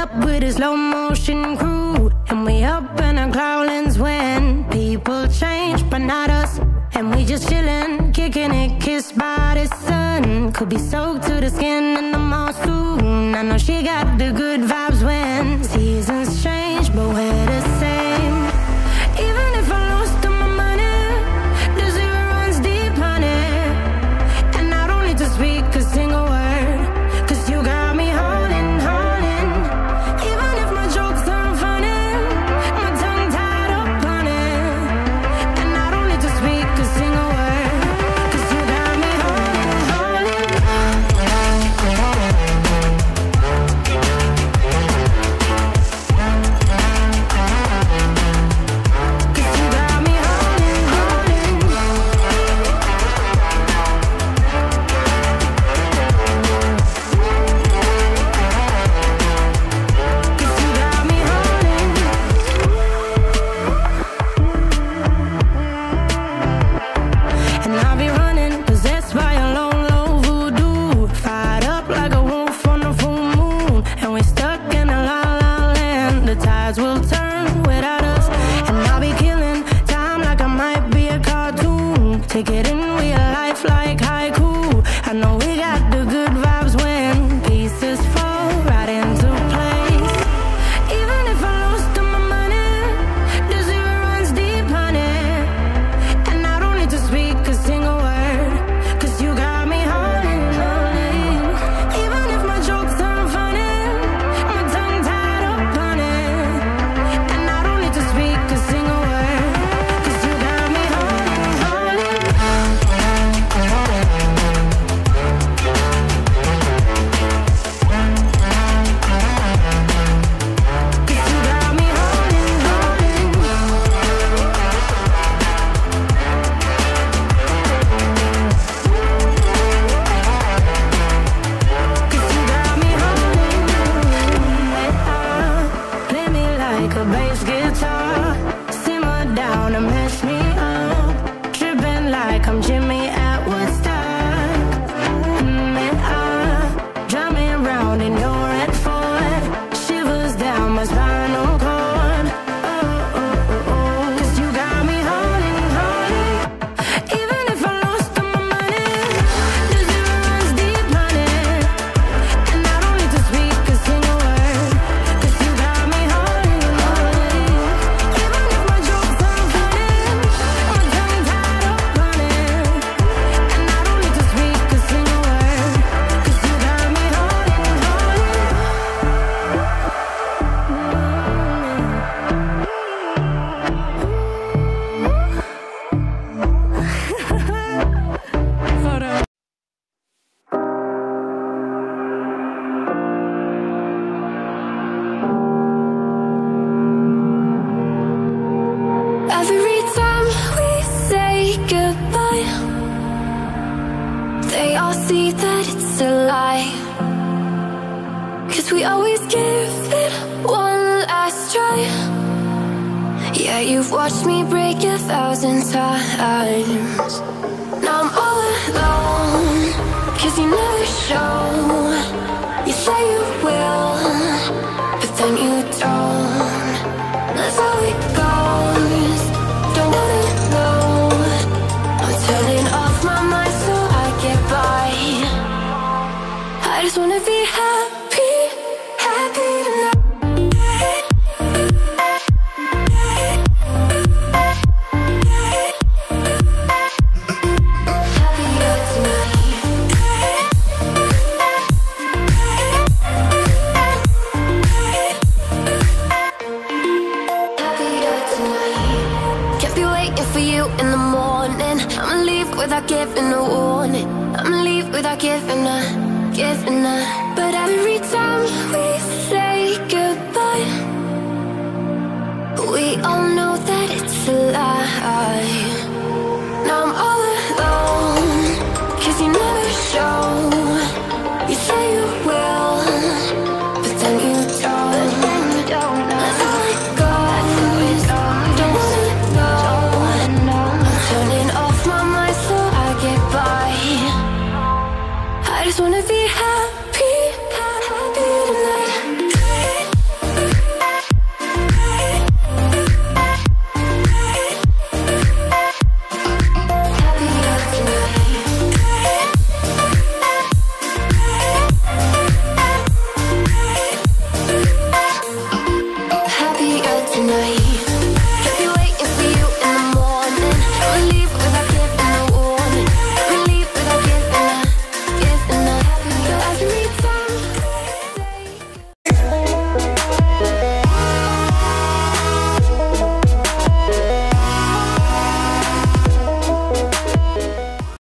up with a slow motion crew, and we up in our growlings when people change, but not us. And we just chillin', kicking it, kissed by the sun. Could be soaked to the skin in the mall soon. I know she got the good vibes when seasons change, but we're the same. Even if I lost all my money, the zero runs deep, honey. And I don't need to speak a single word, 'cause you got me holding, holding. Even if my jokes aren't funny, my tongue tied up on it. And I don't need to speak a single word, 'cause you got me holding, holding. 'Cause you got me holding, holding. 'Cause you got me holding. And I'll be running, possessed by a low, low voodoo. Fired up like a wolf on a full moon. And we're stuck in a la la land. The tides will turn without us. And I'll be killing time like I might be a cartoon. Take it in real life like haiku. I know we got the good vibes when pieces fall right into place. Even if I lost all my money, the zero runs deep, honey. And I don't need to speak a single word, 'cause you got me holding, holding. Even if my jokes aren't funny, my tongue tied up on it. And I don't need to speak a single word, 'cause you got me holding, holding. 'Cause you got me holding, holding. 'Cause you got me holding. Play me like a bass guitar, simmer down and mess me up, tripping like I'm Jimmy at Woodstock. Drumming round in your red Ford, shivers down my spinal cord. Oh, oh, oh, oh. 'Cause you got me holding, holding. Even if I lost all my money, the zero runs deep, honey. And I don't need to speak a single word, 'cause you got me holding, holding. Even if my jokes aren't funny, my tongue tied up on it. And I don't need to speak a single word, 'cause you got me holding, holding. Hold on. Every time we say goodbye, they all see that it's a lie. 'Cause we always give it one last try. Yeah, you've watched me break 1,000 times. Now I'm all alone, 'cause you never show. You say you will, but then you don't. That's how it goes. Don't wanna know. I'm turning off my mind so I get by. I just wanna be happy, happy tonight. Happier tonight. Happier tonight. Can't be waiting for you in the morning. I'ma leave without giving a warning. I'ma leave without giving a. But every time we